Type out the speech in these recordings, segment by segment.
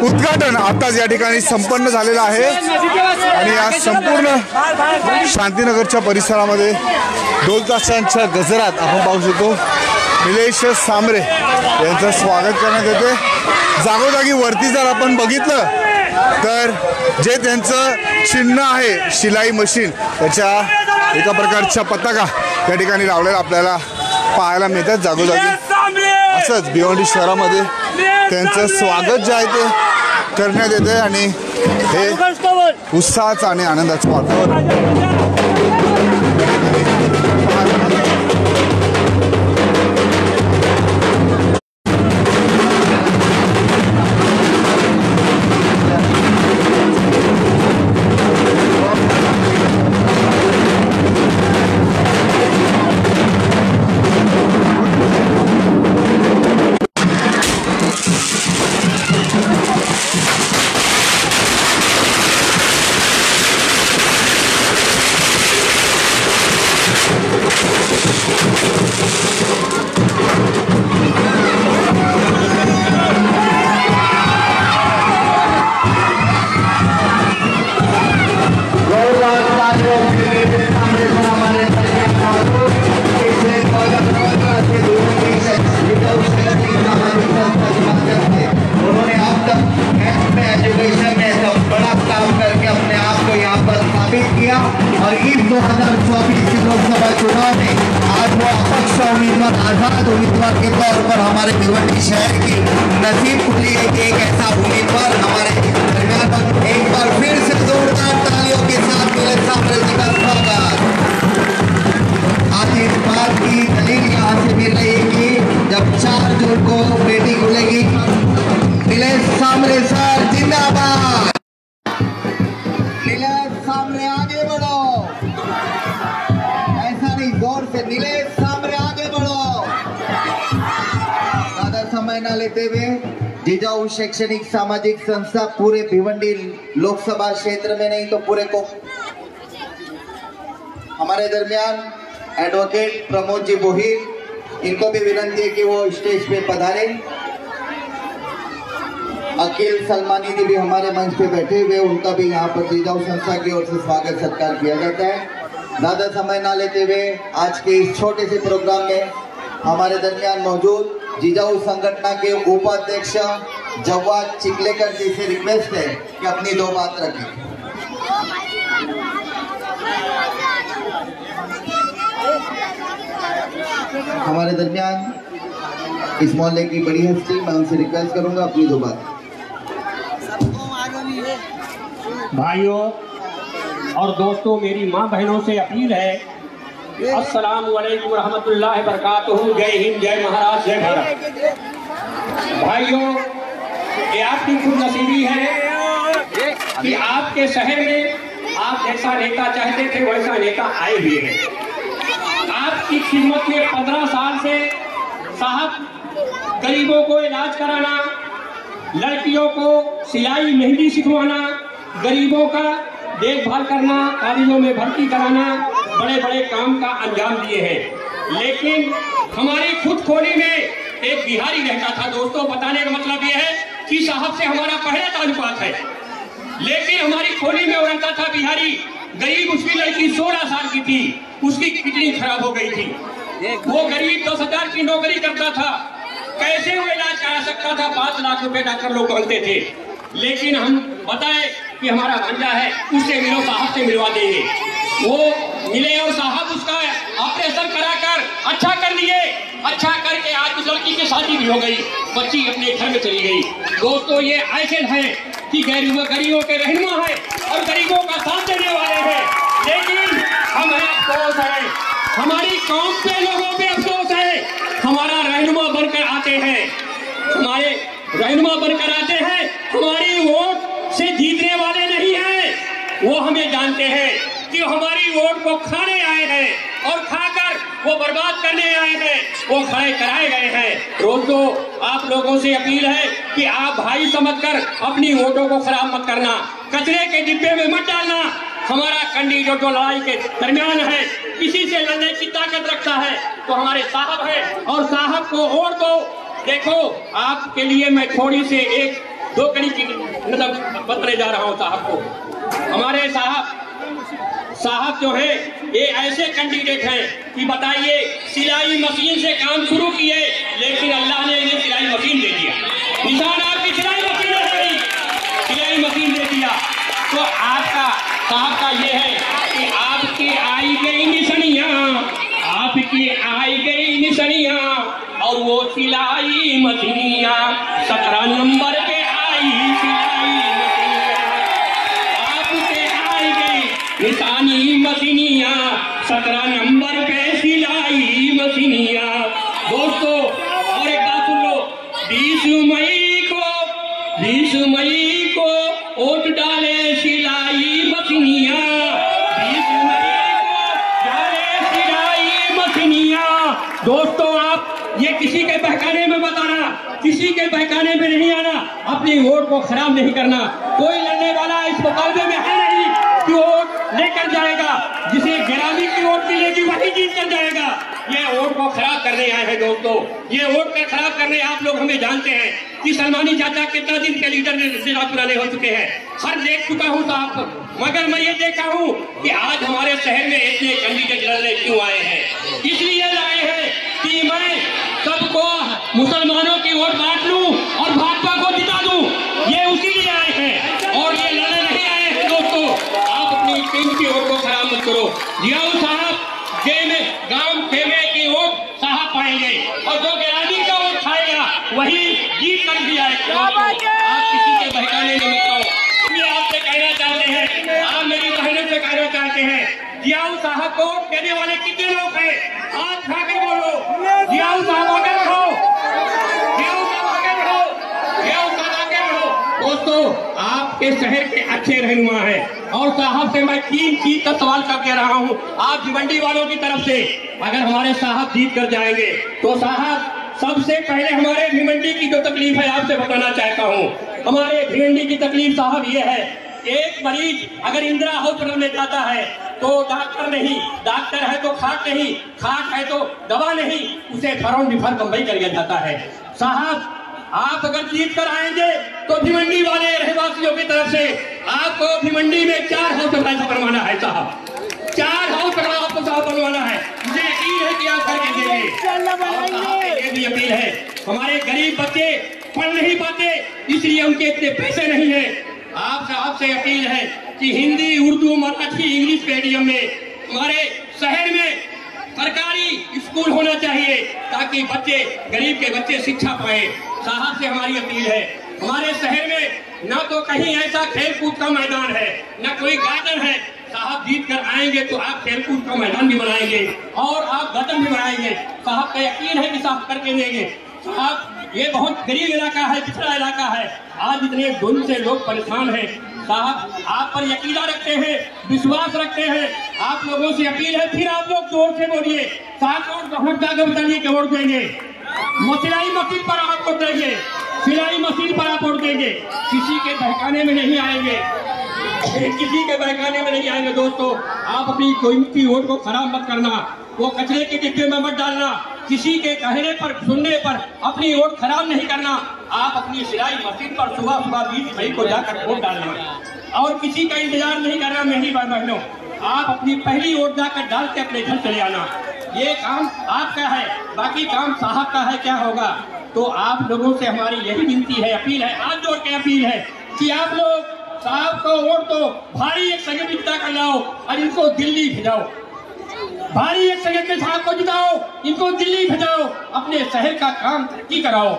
उद्घाटन आताच या ठिकाणी संपन्न झालेलं आहे आणि या संपूर्ण शांतीनगरच्या परिसरामध्ये ढोल ताशांच्या गजरात आपण पाहू शकतो निलेश सांबरे यांचं स्वागत करण्यात येते। जागोजागी वरती जर आपण बघितलं तर जे त्यांचं चिन्ह आहे शिलाई मशीन त्याच्या एका प्रकारच्या पताका त्या ठिकाणी लावलेला आपल्याला पाहायला मिळतात। जागोजागी असंच भिवंडी शहरामध्ये त्यांचं स्वागत जे आहे ते करण्यात येते आणि हे उत्साहाचं आणि आनंदाचं वातावरण और इस 2024 के लोकसभा चुनाव में आज वो अपक्ष उम्मीदवार आजाद उम्मीदवार के तौर पर हमारे भिवंडी शहर की नसीब खुली है कि एक ऐसा उम्मीदवार हमारे दरमियान। एक बार फिर से जोरदार तालियों के साथ निलेश सांबरे जी का स्वागत। आज इस बात की दलील यहाँ से मिल रही है कि जब 4 जून को बेटी खुलेगी। निलेश सांबरे सर जिंदाबाद। निलेश सांबरे आगे बढ़ो, ऐसा नहीं जोर से निलेश सांबरे आगे बढ़ो। ज्यादा समय न लेते हुए जिजाऊ शैक्षणिक सामाजिक संस्था पूरे भिवंडी लोकसभा क्षेत्र में नहीं तो पूरे को हमारे दरमियान एडवोकेट प्रमोद जी बोहिर, इनको भी विनंती है कि वो स्टेज पे पधारें। अकील सलमानी जी भी हमारे मंच पे बैठे हुए, उनका भी यहाँ पर जिजाऊ संस्था की ओर से स्वागत सत्कार किया जाता है। ज्यादा समय ना लेते हुए आज के इस छोटे से प्रोग्राम में हमारे दरमियान मौजूद जिजाऊ संगठन के उपाध्यक्ष जवाद चिखलेकर जी से रिक्वेस्ट है कि अपनी 2 बात रखें। हमारे दरमियान इस मोहल्ले की बड़ी हस्ती, मैं उनसे रिक्वेस्ट करूंगा अपनी 2 बात। भाइयों और दोस्तों, मेरी माँ बहनों से अपील है, अस्सलामु अलैकुम रहमतुल्लाहि बरकातुहू। जय हिंद, जय महाराज, जय भारत। भाइयों, ये आपकी खुदनसीबी है कि आपके शहर में आप जैसा नेता चाहते थे वैसा नेता आए हुए हैं। आपकी खिदमत में 15 साल से साहब गरीबों को इलाज कराना, लड़कियों को सिलाई मेहंदी सिखवाना, गरीबों का देखभाल करना, कालेजों में भर्ती कराना, बड़े बड़े काम का अंजाम दिए हैं। लेकिन हमारी खुद खोली में एक बिहारी रहता था। दोस्तों, बताने का मतलब यह है कि साहब से हमारा पहला ताल्लुकात है, लेकिन हमारी खोली में वो रहता था बिहारी गरीब। उसकी लड़की 16 साल की थी, उसकी किडनी खराब हो गई थी। वो गरीब 10,000 की नौकरी करता था, कैसे वो इलाज करा सकता था? 5 लाख रुपए डॉक्टर लोग मांगते थे। लेकिन हम बताए कि हमारा भांजा है, उससे मिलो, साहब से मिलवा देंगे। वो मिले और साहब उसका ऑपरेशन कराकर अच्छा कर लिए। अच्छा करके आज उस लड़की की शादी भी हो गई, बच्ची अपने घर में चली गई। दोस्तों, ये ऐसे हैं कि गरीबों के रहनुमा है और गरीबों का साथ देने वाले हैं। लेकिन हमें अफसोस है, हमारी कौम पे लोगों पे अफसोस है। हमारा रहनुमा बनकर आते हैं, हमारे रहनुमा बनकर आते हैं, हमारी वोट से जीतने वाले नहीं हैं। वो हमें जानते हैं कि हमारी वोट को खाने आए हैं और खाकर वो बर्बाद करने आए हैं, वो खड़े कराए गए हैं। दोस्तों, आप लोगों से अपील है कि आप भाई समझकर अपनी वोटों को खराब मत करना, कचरे के डिब्बे में मत डालना। हमारा कैंडिडेट जो लड़ाई के दरमियान है, किसी से लड़ने की ताकत रखता है तो हमारे साहब है, और साहब को वोट दो। देखो, आपके लिए मैं थोड़ी से एक दो कड़ी की मतलब बताने जा रहा हूँ साहब को। हमारे साहब जो है ये ऐसे कैंडिडेट हैं कि बताइए, सिलाई मशीन से काम शुरू किए, लेकिन अल्लाह ने इन्हें सिलाई मशीन दे दिया। निशान आपकी सिलाई मशीन है गई, सिलाई मशीन दे दिया। तो आपका साहब का ये है कि आपकी आई गई निशानियां और वो सिलाई मशीनियां 17 नंबर पे आई सिलाई मशीनियां, आपके आई गई निशानी मशीनियां 17 नंबर पे सिलाई मशीनियां। दोस्तों और एक बात सुन लो, 20 मई को वोट डाले सिलाई मशीनियां, 20 मई को डाले सिलाई मशीनियां। दोस्तों आप ये किसी के बहकाने में मत आना, किसी के बहकाने में नहीं आना, अपनी वोट को खराब नहीं करना। कोई लड़ने वाला इस मुकाबले में है नहीं कि वोट लेकर जाएगा, जिसे गिरामी की वोट मिलेगी वही जीत कर जाएगा। ये वोट को खराब करने आए हैं दोस्तों, ये वोट को खराब करने आप लोग हमें जानते हैं कि सलमानी चाचा कितना दिन के लीडर पुराने हो चुके हैं, हर देख चुका हूँ साहब। मगर मैं ये देखा हूँ कि आज हमारे शहर में इतने कैंडिडेट लड़ने क्यों आए हैं, इसलिए आए हैं कि मैं सबको मुसलमानों की वोट बांट लूं और भाजपा को जिता दूं, ये उसी लिए आए हैं और ये लड़ने नहीं आए हैं। दोस्तों आप अपनी टीम की वोट को खराब मत करो। जियाऊ साहब गांव खेमे की वोट साहब पाएंगे और जो गिरामी का वोट खाएगा वही जीत कर भी आएगा। आप किसी के बहकाने में मत आओ। ये आपसे कहना चाहते हैं, आप मेरी बहनों से कहना चाहते हैं, जियाऊ साहब को वोट देने वाले कितने लोग हैं? हाथ उठा के बोलो, जियाऊ साहब आगे बढ़ो, जियाऊ साहब आगे बढ़ो, जियाऊ साहब आगे बढ़ो। दोस्तों आपके शहर के अच्छे रहनुमा हैं और साहब से मैं 3 चीज का सवाल करके रहा हूँ आप भिवंडी वालों की तरफ से। अगर हमारे साहब जीत कर जाएंगे तो साहब सबसे पहले हमारे भिवंडी की जो तकलीफ है आपसे बताना चाहता हूँ। हमारे भिवंडी की तकलीफ साहब ये है, एक मरीज अगर इंदिरा हॉस्पिटल में जाता है तो डॉक्टर नहीं, डॉक्टर है तो खाट नहीं, खाट है तो दवा नहीं, उसे फौरन रिफर बम्बई कर दिया जाता है। साहब आप अगर जीत कर आएंगे तो भिवंडी वाले रहवासियों की तरफ से आपको भिवंडी में 4 हॉस्पिटल बनवाना है साहब, 4 हॉस्पिटल आपको साहब बनवाना है। मुझे यकीन है कि आप करके देंगे। ये भी अपील है, हमारे गरीब बच्चे पढ़ नहीं पाते इसलिए उनके इतने पैसे नहीं है। आपसे अपील है कि हिंदी, उर्दू, मराठी, इंग्लिश मीडियम में हमारे शहर में सरकारी स्कूल होना चाहिए ताकि बच्चे, गरीब के बच्चे शिक्षा पाए। साहब से हमारी अपील है, हमारे शहर में ना तो कहीं ऐसा खेल कूद का मैदान है, ना कोई गार्डन है। साहब जीत कर आएंगे तो आप खेल कूद का मैदान भी बनाएंगे और आप गार्डन भी बनाएंगे। साहब का यकीन है कि साहब करके देंगे। साहब ये बहुत गरीब इलाका है, पिछड़ा इलाका है, आज इतने धुंध से लोग परेशान हैं। साहब आप पर यकीन रखते हैं, विश्वास रखते हैं, आप लोगों से अपील है, फिर आप लोग जोर से बोलिए, 7 वोट जाकर बताइए कि वोट देंगे, सिलाई मशीन पर आप वोट देंगे, सिलाई मशीन पर आप वोट देंगे, किसी के बहकाने में नहीं आएंगे, किसी के बहकाने में नहीं आएंगे। दोस्तों आप अपनी कीमती वोट को खराब मत करना, वो कचरे के डिब्बे में मत डालना, किसी के कहने पर सुनने पर अपनी वोट खराब नहीं करना। आप अपनी सिलाई मशीन पर सुबह 20 मई को जाकर वोट डालना और किसी का इंतजार नहीं करना। मेरी बहनों आप अपनी पहली वोट जाकर डाल के अपने घर चले आना, ये काम आपका है, बाकी काम साहब का है। क्या होगा तो आप लोगों से हमारी यही विनती है, अपील है, हाथ जोड़ के अपील है कि आप लोग साहब को वोट दो, भारी एक संख्या में जिता कर लाओ और इनको दिल्ली भेजाओ, भारी एक संख्या में साहब को जिताओ, इनको दिल्ली भेजाओ, अपने शहर का काम तरक्की कराओ।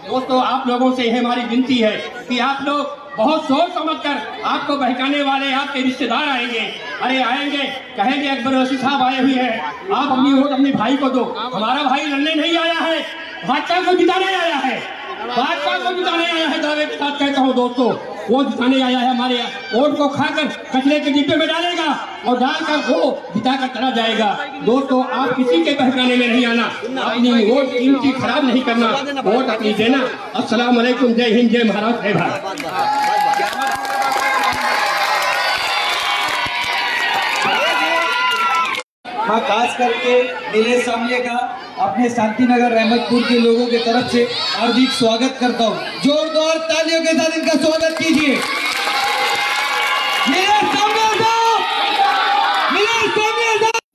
दोस्तों आप लोगों से हमारी विनती है कि आप लोग बहुत सोच समझकर, आपको बहकाने वाले आपके रिश्तेदार आएंगे, अरे आएंगे कहेंगे अकबर रशीद साहब आए हुए हैं, आप अपनी वोट अपने भाई को दो। हमारा भाई लड़ने नहीं आया है, भाजपा को जिताने आया है, भाजपा को जिताने आया है। दावे के साथ कहता हूँ दोस्तों, वो जिताने आया है, हमारे वोट को खाकर कचरे के डिब्बे में डालेगा और डालकर वो जिताकर चला जाएगा। दोस्तों आप किसी के बहकाने में नहीं आना, अपनी वोट कीमती खराब नहीं करना, वोट अपनी देना। अस्सलाम वालेकुम, जय हिंद, जय महाराष्ट्र, जय भारत। हाँ, खास करके मेरे सामने का अपने शांतिनगर रहमतपुर के लोगों की तरफ से हार्दिक स्वागत करता हूँ। जोरदार तालियों के साथ इनका स्वागत कीजिए।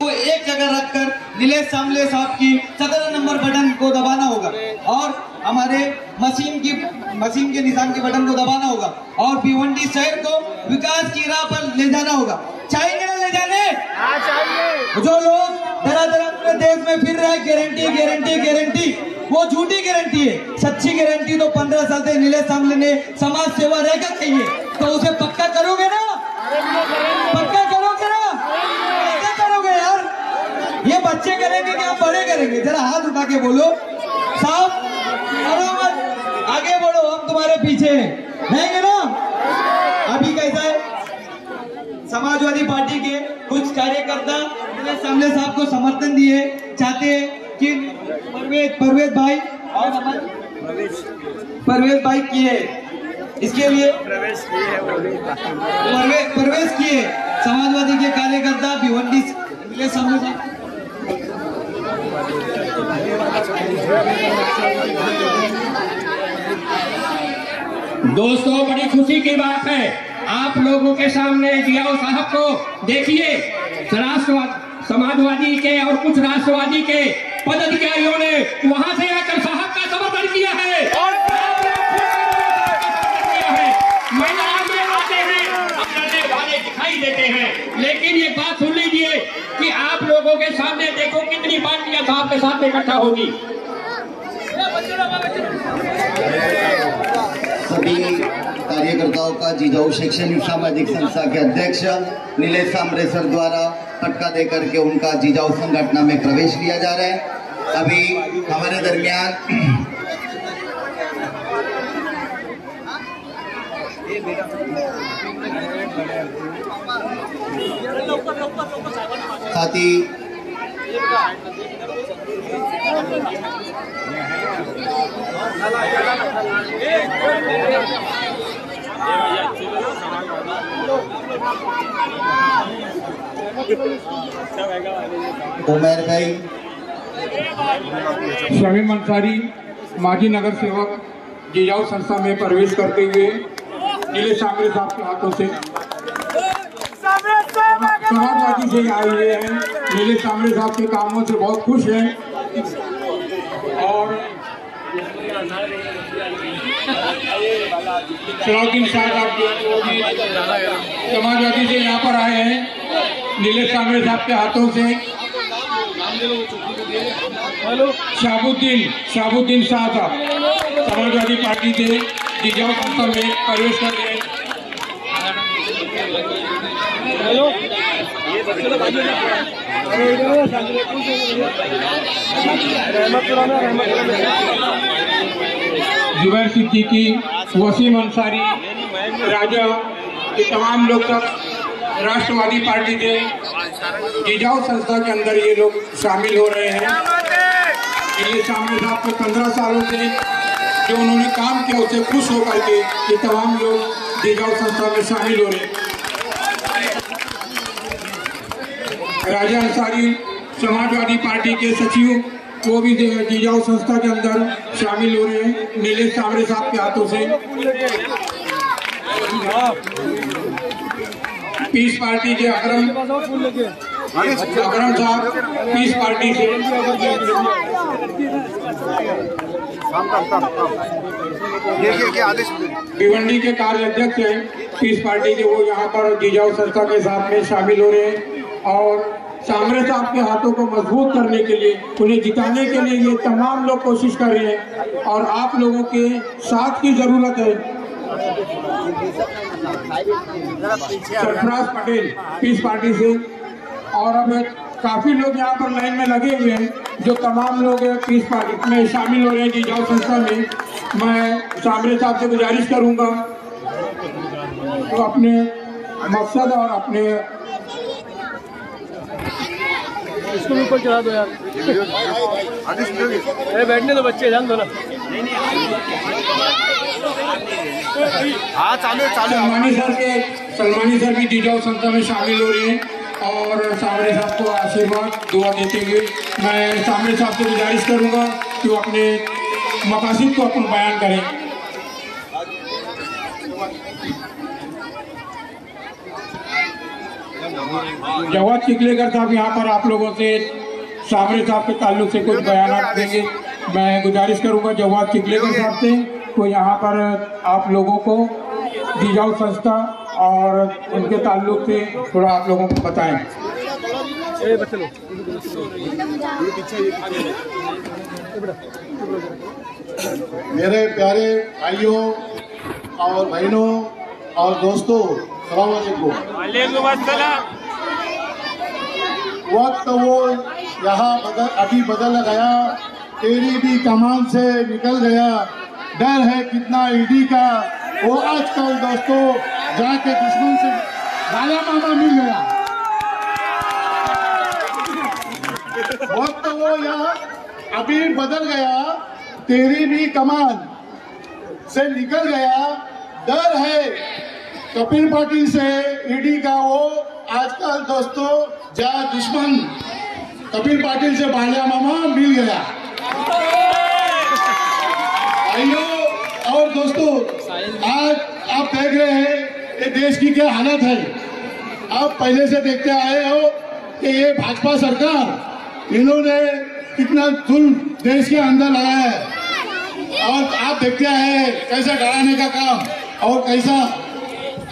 वो एक जगह रखकर नीलेश सांबले साहब की 17 नंबर बटन को दबाना होगा और हमारे मशीन के निशान के बटन को दबाना होगा और भिवंडी शहर को विकास की राह पर ले जाना होगा। चाहेंगे ना ले जाने? जो लोग तरह पूरे देश में फिर रहे गारंटी गारंटी गारंटी, वो झूठी गारंटी है। सच्ची गारंटी तो 15 साल से नीलेश सांबले ने समाज सेवा रहकर कही है, तो उसे पक्का करोगे ना? पक्का करोगे ना? कैसे करोगे यार? ये बच्चे करेंगे कि हम बड़े करेंगे? जरा हाथ उठा के बोलो साहब, आगे बढ़ो, हम तुम्हारे पीछे हैं ना? अभी कैसा है, समाजवादी पार्टी के कुछ कार्यकर्ता नीलेश सांबले साहब को समर्थन दिए, चाहते हैं कि परवेज भाई और परवेज भाई किए, इसके लिए प्रवेश किए समाजवादी के कार्यकर्ता भिवंडी नीलेश सांबले साहब। दोस्तों, बड़ी खुशी की बात है, आप लोगों के सामने जियाउल साहब को देखिए। समाजवादी के और कुछ राष्ट्रवादी के पदाधिकारियों ने वहां से आकर साहब का समर्थन किया है। मैदान में आते हैं, अपने वाले दिखाई देते हैं, लेकिन ये बात सुन लीजिए कि आप लोगों के सामने देखो कितनी पार्टियां साहब के साथ इकट्ठा होगी। सभी कार्यकर्ताओं का जिजाऊ शैक्षणिक सामाजिक संस्था के अध्यक्ष नीलेश सांबले सर द्वारा पटका देकर के उनका जिजाऊ संगठन में प्रवेश लिया जा रहा है। अभी हमारे दरमियान साथ ही उमेर भाई, शमीम अंसारी माजी नगर सेवक जिजाऊ संस्था में प्रवेश करते हुए नीलेश सांबले साहब के हाथों से समाजवादी से आए हुए हैं। नीलेश सांबले साहब के कामों से बहुत खुश हैं और सलाउद्दीन शाह साहब जो भी समाजवादी से यहाँ पर आए हैं, नीलेश सांबले साहब के हाथों से शाहबुद्दीन शाह साहब समाजवादी पार्टी से जिजाऊ संस्था में प्रवेश कर रहे हैं। जुबैर सिद्दीकी, वसीम अंसारी, राजा, ये तमाम लोग सब राष्ट्रवादी पार्टी से जिजाऊ संस्था के अंदर ये लोग शामिल हो रहे हैं। नीलेश सांबले साहब को 15 सालों से जो उन्होंने काम किया उससे खुश होकर के ये तमाम लोग जिजाऊ संस्था में शामिल हो रहे हैं। राजा अंसारी समाजवादी पार्टी के सचिव, वो भी जिजाऊ संस्था के अंदर शामिल हो रहे हैं नीलेश सांबले साहब के हाथों से। पीस पार्टी के अकरम साहब पीस पार्टी से, भिवंडी के कार्य अध्यक्ष हैं पीस पार्टी के, वो यहाँ पर जिजाऊ संस्था के साथ में शामिल हो रहे हैं और सांबले साहब के हाथों को मजबूत करने के लिए, उन्हें जिताने के लिए ये तमाम लोग कोशिश कर रहे हैं और आप लोगों के साथ की जरूरत है। सरफराज पटेल पीस पार्टी से, और अब काफी लोग यहाँ पर लाइन में लगे हुए हैं जो तमाम लोग पीस पार्टी में शामिल हो रहे हैं जिजाऊ संस्था में। मैं सांबले साहब से गुजारिश करूंगा तो अपने मकसद और अपने इसको भी ऊपर चढ़ा दो यार। अरे बैठने दो बच्चे, जान दो ना। हाँ चालू। सलमानी सर भी जिजाऊ संस्था में शामिल हो रहे हैं और सामने साहब को आशीर्वाद दुआ देते हुए मैं सामने साहब से गुजारिश करूंगा कि वो अपने मकासद को अपन बयान करें। जवाद चिखलेकर साहब यहाँ पर आप लोगों से सामने साहब के ताल्लुक से कुछ बयान देंगे। मैं गुजारिश करूंगा जवाद चिखलेकर साहब से तो यहाँ पर आप लोगों को जिजाऊ संस्था और उनके ताल्लुक से थोड़ा आप लोगों को बताएं। मेरे प्यारे भाइयों और बहनों और दोस्तों, सलाम अलैकुम। वक्त वो यहाँ अभी बदल गया, तेरी भी कमान से निकल गया, डर है कितना ईडी का, वो आजकल दोस्तों जाके दुश्मन से बाला मामा मिल गया। वक्त वो यहाँ अभी बदल गया, तेरी भी कमान से निकल गया, डर है कपिल पाटिल से ईडी का, वो आजकल दोस्तों जा दुश्मन कपिल पाटिल से बाला मामा मिल गया। भाइयों और दोस्तों, आज आप देख रहे हैं कि देश की क्या हालत है। आप पहले से देखते आए हो कि ये भाजपा सरकार, इन्होंने कितना जुल्म देश के अंदर लगाया है और आप देखते हैं कैसा डराने का काम और कैसा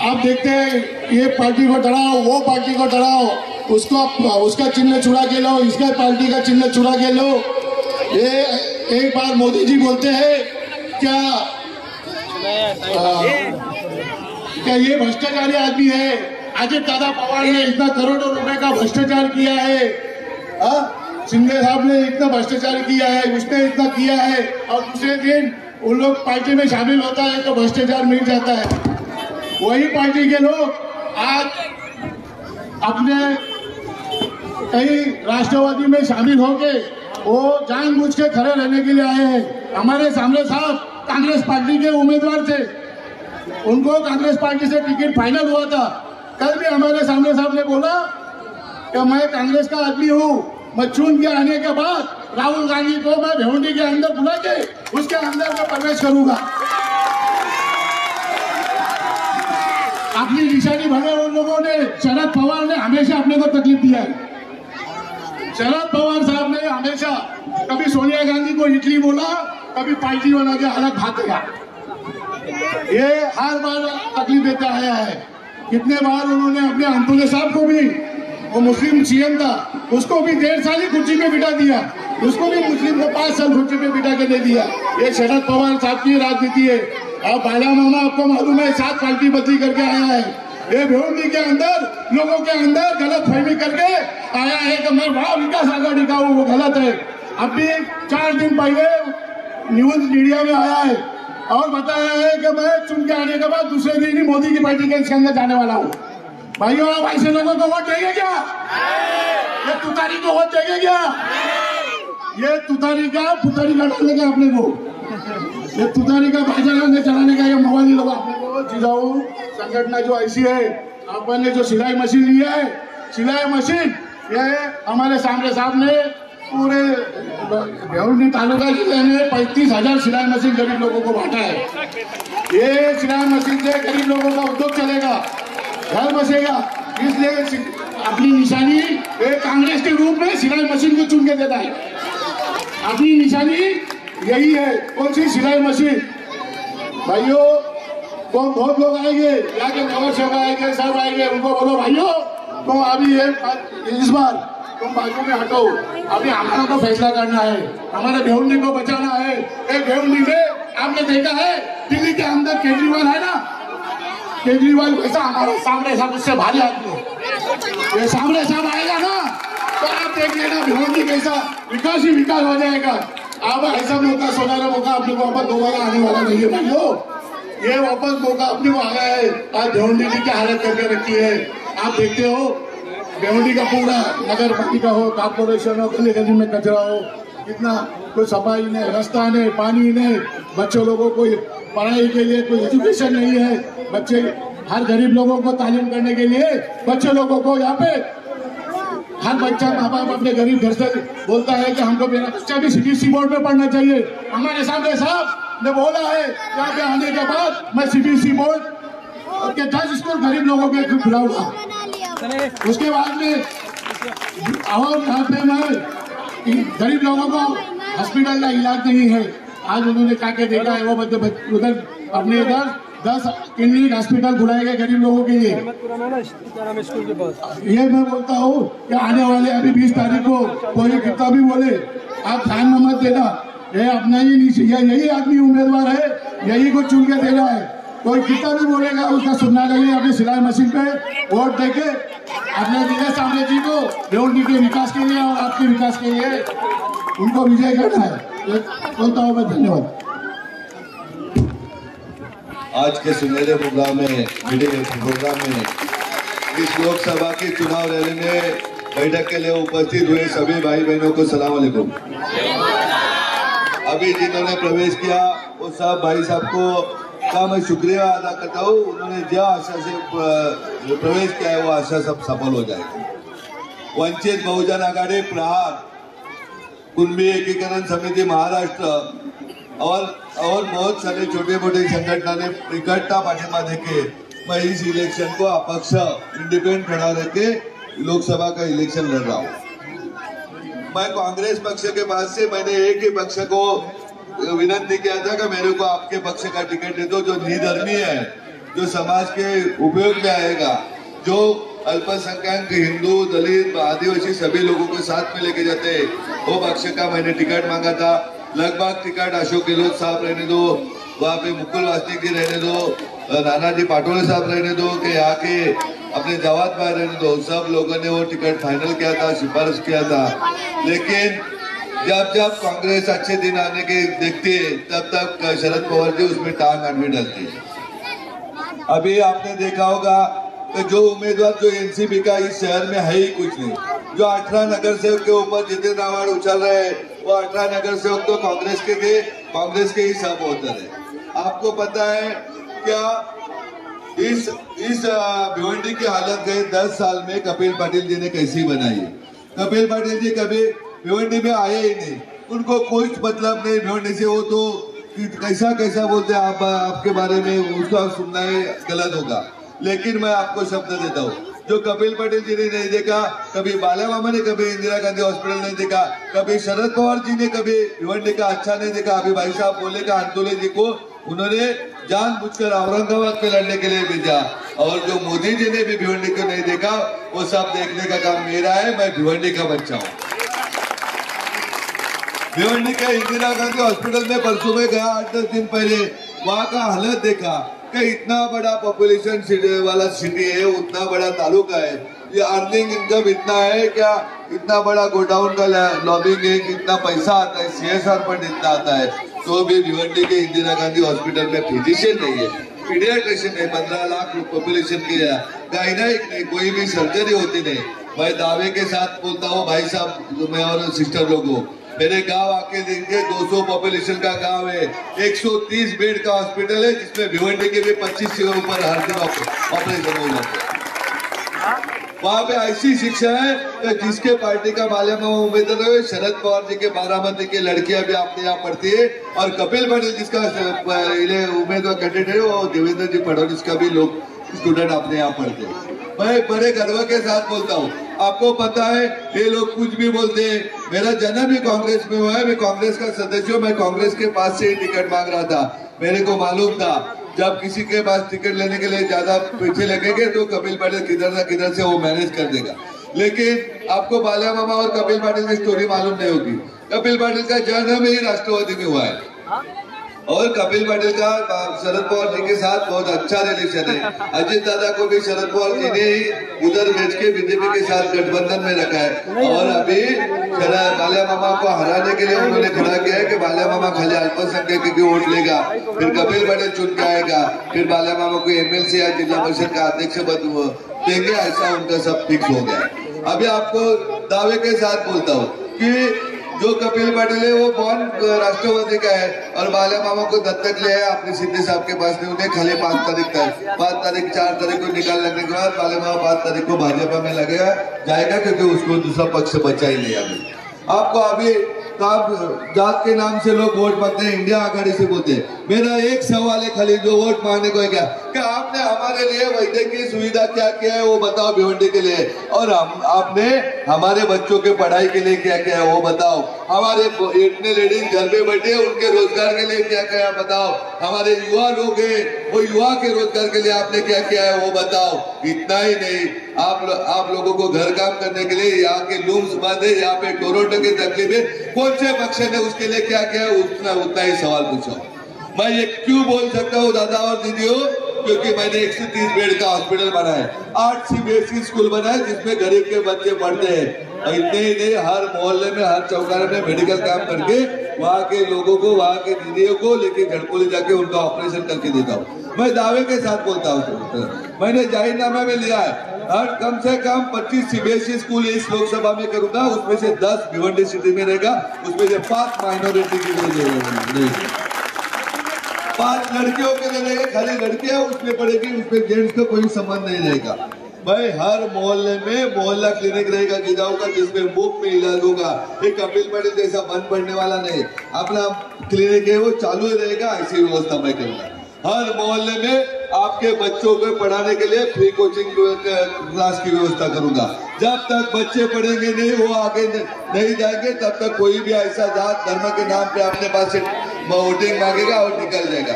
आप देखते हैं ये पार्टी को डराओ, वो पार्टी को डराओ, उसका चिन्ह चुरा के लो, इसका पार्टी का चिन्ह चुरा के लो। ये एक बार मोदी जी बोलते हैं क्या ये भ्रष्टाचारी आदमी है। अजित दादा पवार ने इतना करोड़ों रुपए का भ्रष्टाचार किया है, शिंदे साहब ने इतना भ्रष्टाचार किया है, उसने इतना किया है, और दूसरे दिन उन लोग पार्टी में शामिल होता है तो भ्रष्टाचार मिल जाता है। वही पार्टी के लोग आज अपने कई राष्ट्रवादी में शामिल होके वो जानबूझ के खड़े रहने के लिए आए हैं। हमारे सामने साहब कांग्रेस पार्टी के उम्मीदवार थे, उनको कांग्रेस पार्टी से टिकट फाइनल हुआ था। कल भी हमारे सामने साहब ने बोला कि मैं कांग्रेस का आदमी हूँ, मैं चुन के आने के बाद राहुल गांधी को मैं भिवंडी के अंदर बुला के उसके अंदर में प्रवेश करूंगा। अपनी निशानी भरे उन लोगों ने, शरद पवार ने हमेशा अपने को तकलीफ दिया है। शरद पवार साहब ने हमेशा कभी सोनिया गांधी को इटली बोला, कभी पार्टी बना के अलग भाग गया। ये हर बार तकलीफ देता आया है। कितने बार उन्होंने अपने अंतुले साहब को भी, वो मुस्लिम सीएम था, उसको भी 1.5 साल ही कुर्सी पे बिठा दिया, उसको भी मुस्लिम को 5 साल कुर्सी पे बिठा के दे दिया। ये शरद पवार साहब की राजनीति है। अब बाला मामा आपको मालूम है 7 पार्टी बदली करके आया है। ये भिवंडी के अंदर लोगों के अंदर गलत फहमी करके आया है कि मैं बड़ा विकास आघाड़ी का हूँ, वो गलत है। अभी 4 दिन पहले न्यूज मीडिया में आया है और बताया है कि मैं चुन के आने के बाद दूसरे दिन ही मोदी की पार्टी के इसके अंदर जाने वाला हूँ। भाइयों, आप ऐसे लोगों को वोट देंगे क्या? ये तुतारी को वोट देंगे क्या? ये तुतारी का पुतारी का डालने का अपने को, ये तुतारी का बाजार चलाने का ये मोबाइल लोग अपने को। जिजाऊ संगठन जो ऐसी है, अपन ने जो सिलाई मशीन लिया है, सिलाई मशीन ये हमारे सामने साहब ने पूरे भिवंडी तालुका जिले में 35,000 सिलाई मशीन गरीब लोगों को बांटा है। ये सिलाई मशीन से गरीब लोगों का उद्योग चलेगा, घर बसेगा। इसलिए अपनी निशानी एक कांग्रेस के रूप में सिलाई मशीन को चुन के देता है। अपनी निशानी यही है। कौन सी? सिलाई मशीन। भाइयों, तो बहुत लोग आएंगे, यहाँ के नगर सेवक आएंगे, सब आएंगे, उनको बोलो भाइयों तो अभी इस बार तुम बाजू में हटो, अभी हमारा को फैसला करना है, हमारे भिवंडी को बचाना है। एक भिवंडी में आपने देखा है दिल्ली के अंदर केजरीवाल है ना, केजरीवाल वैसा हमारा सामने साहब उससे भारी आदमी है। ये सामने साहब आएगा ना तो आप देख लेना भिवंडी कैसा विकास ही विकास हो जाएगा। अब ऐसा मौका, सोनारा मौका अपने को वापस दोबारा आने वाला नहीं है भाइयों। ये वापस मौका अपने को आया है। आज भिवंडी की क्या हालत करके रखी है आप देखते हो। भिवंडी का पूरा नगर पालिका हो, कॉर्पोरेशन हो, गली गली में कचरा हो, कितना कोई सफाई नहीं, रास्ता नहीं, पानी नहीं, बच्चों लोगों को पढ़ाई के लिए कोई एजुकेशन नहीं है। बच्चे हर गरीब लोगों को तालीम करने के लिए बच्चे लोगों को यहाँ पे हर बच्चा माँ बाप अपने गरीब घर से बोलता है कि हमको मेरा बच्चा भी CBSE बोर्ड में पढ़ना चाहिए। हमारे सामने साहब ने बोला है यहाँ पे आने के बाद मैं CBSE बोर्ड के 10 स्कूल गरीब लोगों के खुलाऊंगा। उसके बाद में और यहाँ पे मैं गरीब लोगों को हॉस्पिटल का इलाज नहीं है। आज उन्होंने कहा के देखा है वो उधर अपने इधर 10 क्लिनिक हॉस्पिटल खुलाए गए गरीब लोगों के लिए। स्कूल के पास ये मैं बोलता हूँ कि आने वाले अभी 20 तारीख को कोई कितना भी बोले आप ध्यान में मत देना, ये अपना ही नहीं, यही आदमी उम्मीदवार है, यही को चुन के देना है। कोई कितना भी बोलेगा उसका सुनना नहीं। अपनी सिलाई मशीन पे वोट देके अपने नीलेश सांबरे जी को भिवंडी के विकास के लिए और आपके विकास के लिए उनको विजय करना है। बोलता हूँ मैं धन्यवाद। आज के सुनहरे प्रोग्राम में इस लोकसभा की चुनाव रैली में बैठक के लिए उपस्थित हुए सभी भाई बहनों को सलाम वालेकुम। अभी जिन्होंने प्रवेश किया वो सब भाई साहब को मैं शुक्रिया अदा करता हूँ। उन्होंने जो आशा से प्रवेश किया है वो आशा सब सफल हो जाएगी। वंचित बहुजन आघाड़ी, प्रहार, कुणबी एकीकरण समिति महाराष्ट्र और बहुत सारे छोटे मोटे संगठनों ने इकट्ठा पाठिंबा देके मैं इस इलेक्शन को अपक्ष इंडिपेंडेंट खड़ा रह के लोकसभा का इलेक्शन लड़ रहा हूँ। मैं कांग्रेस पक्ष के पास से मैंने एक ही पक्ष को विनती किया था कि मेरे को आपके पक्ष का टिकट दे दो, जो निधर्मी है, जो समाज के उपयोग में आएगा, जो अल्पसंख्यक हिंदू, दलित, आदिवासी सभी लोगों को साथ में लेके जाते हैं, वो पक्ष का मैंने टिकट मांगा था। लगभग टिकट अशोक गहलोत साहब रहने दो, वहाँ पे मुकुल वासनिक जी रहने दो, नानाजी पाटोले साहब रहने दो, कि यहाँ के अपने जवाद भाई रहने दो, सब लोगों ने वो टिकट फाइनल किया था, सिफारिश किया था। लेकिन जब कांग्रेस अच्छे दिन आने के देखती है तब तक शरद पवार जी उसमें टांग अड़वी डालती है। अभी आपने देखा होगा कि जो उम्मीदवार जो एनसीपी का इस शहर में है ही कुछ नहीं। जो 18 नगर सेवक के ऊपर जितने नावाड़ उछल रहे हैं वो 18 नगर सेवक तो कांग्रेस के ही सब वोटर है। आपको पता है क्या इस भिवंडी की हालत गए 10 साल में कपिल पाटिल जी ने कैसी बनाई है। कपिल पाटिल जी कभी भिवंडी में आए ही नहीं, उनको कोई मतलब नहीं भिवंडी से। वो तो कैसा बोलते हैं आप, आपके बारे में उसका सुनना है गलत होगा। लेकिन मैं आपको शब्द देता हूँ, जो कपिल पटेल जी ने नहीं देखा, कभी बाला मामा ने कभी इंदिरा गांधी हॉस्पिटल नहीं देखा, कभी शरद पवार जी ने कभी भिवंडी का अच्छा नहीं देखा। अभी भाई साहब बोले का अंतोले जी को उन्होंने जानबूझकर औरंगाबाद में लड़ने के लिए भेजा, और जो मोदी जी ने भी भिवंडी को नहीं देखा वो सब देखने का काम मेरा है। मैं भिवंडी का बच्चा हूँ। भिवंडी के इंदिरा गांधी हॉस्पिटल में परसों में गया 8-10 दिन पहले, वहाँ का हालत देखा कि इतना बड़ा पॉपुलेशन वाला सिटी है, उतना बड़ा तालुका है, ये अर्निंग इनकम इतना है क्या, इतना बड़ा गोडाउन का लॉबिंग है, कितना पैसा आता है, CSR फंड इतना आता है, तो भी भिवंडी के इंदिरा गांधी हॉस्पिटल में फिजिशियन नहीं है, पीडियाट्रिशियन है, 15 लाख पॉपुलेशन की है, गायनेक नहीं, कोई भी सर्जरी होती नहीं। मैं दावे के साथ बोलता हूँ भाई साहब, मैं और सिस्टर लोगों, मेरे गांव आके देंगे 200 पॉपुलेशन का गांव है, 130 बेड का हॉस्पिटल है, जिसमें भिवंडी के भी 25 से ऊपर हर दिन ऑपरेशन हो जाते हैं। वहां पे ऐसी शिक्षा है कि जिसके पार्टी का माल्या मामा उम्मीदवार है, शरद पवार जी के बारामती की लड़कियां भी अपने यहाँ पढ़ती है, और कपिल पटेल जिसका उम्मीदवार कैंडिडेट है वो देवेंद्र जी फडणवीस का भी लोग स्टूडेंट अपने यहाँ पढ़ते हैं। मैं बड़े गर्व के साथ बोलता हूँ, आपको पता है ये लोग कुछ भी बोलते हैं, मेरा जन्म भी कांग्रेस में हुआ है, मैं कांग्रेस का सदस्य हूँ, मैं कांग्रेस के पास से ही टिकट मांग रहा था। मेरे को मालूम था जब किसी के पास टिकट लेने के लिए ज्यादा पैसे लगेंगे तो कपिल पाटिल किधर ना किधर से वो मैनेज कर देगा। लेकिन आपको बाला मामा और कपिल पाटिल की स्टोरी मालूम नहीं होगी। कपिल पाटिल का जन्म ही राष्ट्रवादी में हुआ है, और कपिल पाटिल का शरद पवार जी के साथ बहुत अच्छा रिलेशन है। अजित दादा को भी शरद पवार जी ने ही उधर भेज के बीजेपी के साथ गठबंधन में रखा है, और अभी बाला मामा को हराने के लिए उन्होंने खड़ा किया है कि बाला मामा खाली अल्पसंख्यक की वोट लेगा, फिर कपिल पाटिल चुन के आएगा, फिर बाला मामा को MLC या जिला परिषद का अध्यक्ष पद देंगे, ऐसा उनका सब फिक्स हो गया है। अभी आपको दावे के साथ बोलता हूँ कि जो कपिल पाटिल है वो कौन राष्ट्रवादी का है और बाला मामा को दत्तक ले है अपने सिद्धि साहब के पास ने उन्हें खाली 5 तारीख तक 5 तारीख 4 तारीख को निकाल लगने के बाद बाला मामा 5 तारीख को भाजपा में लगेगा जाएगा क्योंकि उसको दूसरा पक्ष बचा ही नहीं। अभी आपको अभी जात के नाम से लोग वोट मांगते हैं, इंडिया आघाड़ी से बोलते हैं। मेरा एक सवाल है खाली जो वोट मांगने को है क्या आपने हमारे लिए वैद्यकीय सुविधा क्या किया है वो बताओ भिवंडी के लिए, और आपने हमारे बच्चों के पढ़ाई के लिए क्या किया है वो बताओ, हमारे इतने लेडीज घर पे बैठे हैं उनके रोजगार के लिए क्या किया बताओ, हमारे युवा लोग हैं वो युवा के रोजगार के लिए आपने क्या किया है वो बताओ। इतना ही नहीं, आप लोगों को घर काम करने के लिए यहाँ के लूम्स बंद है, यहाँ पे कोरोना की तकलीफ है, कौन से पक्ष ने उसके लिए क्या किया उतना ही सवाल पूछो। मैं ये क्यों बोल सकता हूँ दादा और दीदियों, क्योंकि मैंने 130 बेड का हॉस्पिटल बनाया, 8 CBSE स्कूल बनाए जिसमें गरीब के बच्चे पढ़ते हैं। इतने ही नहीं, हर मोहल्ले में हर चौकाने में मेडिकल काम करके वहाँ के लोगों को वहाँ के दीदियों को लेके झड़कोली जाके उनका ऑपरेशन करके देता हूँ। मैं दावे के साथ बोलता हूँ, मैंने जाहिरनामा में लिया है हर कम से कम 25 CBSE स्कूल इस लोकसभा में करूंगा, उसमें से 10 भिवंडी सिटी में रहेगा, उसमें से 5 माइनॉरिटी के लिए 5 लड़कियों के लिए रहेगा, खाली लड़कियां उसमें पड़ेगी, उसमें जेंट्स का कोई संबंध नहीं रहेगा। भाई हर मोहल्ले में मोहल्ला क्लिनिक रहेगा जिजाऊ का, जिसमें मुफ्त में इलाज होगा। एक कपिल पाटिल जैसा बंद पड़ने वाला नहीं, अपना क्लिनिक है वो चालू ही रहेगा, ऐसी व्यवस्था मैं करूंगा। हर मोहल्ले में आपके बच्चों को पढ़ाने के लिए फ्री कोचिंग क्लास की व्यवस्था करूंगा। जब तक बच्चे पढ़ेंगे नहीं वो आगे नहीं जाएंगे तब तक कोई भी ऐसा जात धर्म के नाम पे अपने पास से वोटिंग मांगेगा और निकल जाएगा।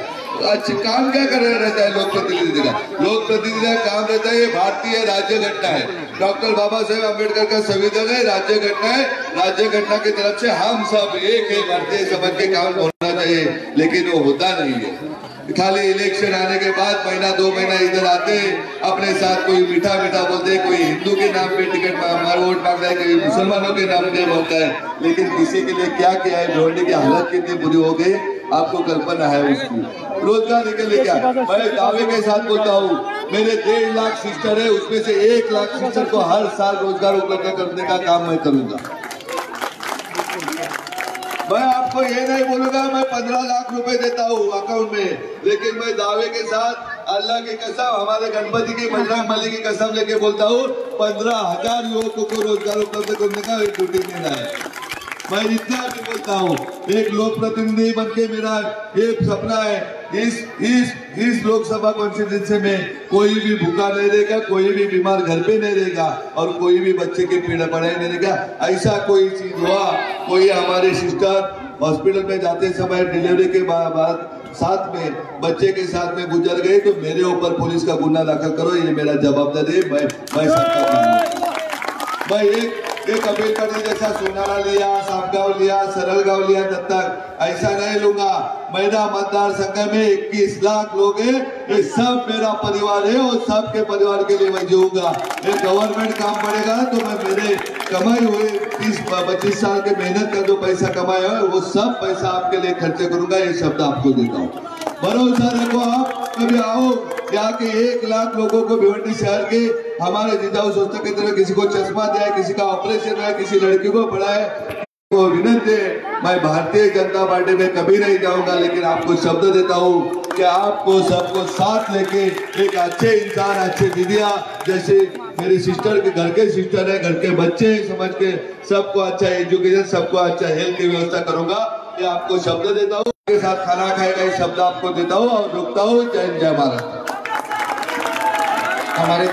अच्छा काम क्या कर रहता है लोक प्रतिनिधि का? लोक प्रतिनिधि का काम रहता है ये भारतीय राज्य घटना है, डॉक्टर बाबा साहेब अम्बेडकर का संविधान है, राज्य घटना है। राज्य घटना की तरफ से हम सब एक है, भारतीय समझ के काम होना चाहिए, लेकिन वो होता नहीं है। खाली इलेक्शन आने के बाद महीना 2 महीना इधर आते अपने साथ कोई मीठा मीठा बोलते हैं, कोई हिंदू के नाम पे टिकट वोट मांगता है, कोई मुसलमानों के नाम पे बोलता है, लेकिन किसी के लिए क्या किया है, भिवंडी की हालत कितनी बुरी हो गई आपको कल्पना है उसकी। रोजगार के लिए क्या, मैं दावे के साथ बोलता हूँ, मेरे 1.5 लाख सिस्टर है, उसमें से 1 लाख सिस्टर को हर साल रोजगार उपलब्ध करने का काम मैं करूंगा। मैं आपको ये नहीं बोलूंगा मैं 15 लाख रुपए देता हूँ अकाउंट में, लेकिन मैं दावे के साथ अल्लाह की कसम, हमारे गणपति की बजरंग बली की कसम लेके बोलता हूँ 15,000 युवकों को रोजगार उपलब्ध करने का एक ड्यूटी देना है। मैं इतना भी बोलता हूँ, एक लोक प्रतिनिधि बनके मेरा एक सपना है, इस लोकसभा कॉन्स्टिट्यूंसी में कोई भी भूखा नहीं रहेगा, कोई भी बीमार घर पे नहीं रहेगा और कोई भी बच्चे की पीड़ा पढ़ाई नहीं रहेगा। ऐसा कोई चीज हुआ, कोई हमारे सिस्टर हॉस्पिटल में जाते समय डिलीवरी के बाद साथ में बच्चे के साथ में गुजर गए तो मेरे ऊपर पुलिस का गुना दाखिल करो, ये मेरा जवाबदारी है। मैं सबका एक कपिल पाटिल जैसा सोनारा लिया, सामगांव लिया, सरल गांव लिया, तब तक ऐसा नहीं लूंगा। मेरा मतदार संघ में 21 लाख लोग हैं, ये सब मेरा परिवार है और सबके परिवार के लिए मैं जीऊंगा। ये गवर्नमेंट काम पड़ेगा तो मैं मेरे कमाई हुए 30-25 साल के मेहनत का जो पैसा कमाया है वो सब पैसा आपके लिए खर्चे करूंगा, ये शब्द आपको देता हूँ। भरोसा रखो, आप कभी आओ यहाँ के 1 लाख लोगों को भिवंडी शहर के हमारे जिजाऊ संस्था की तरह किसी को चश्मा दिया है, किसी का ऑपरेशन है, किसी लड़की को पढ़ा है, को विनती है मैं भारतीय जनता पार्टी में कभी नहीं जाऊंगा, लेकिन आपको शब्द देता हूँ कि आपको सबको साथ लेके एक अच्छे इंसान, अच्छे दीदिया जैसे मेरी सिस्टर के घर के सिस्टर है, घर के बच्चे समझ के सबको अच्छा एजुकेशन, सबको अच्छा हेल्थ की व्यवस्था करूंगा, ये आपको शब्द देता हूँ। के साथ खाना खाएगा ये शब्द आपको देता हूँ और रुकता हूँ। जय हिंद, जय महाराष्ट्र। हमारे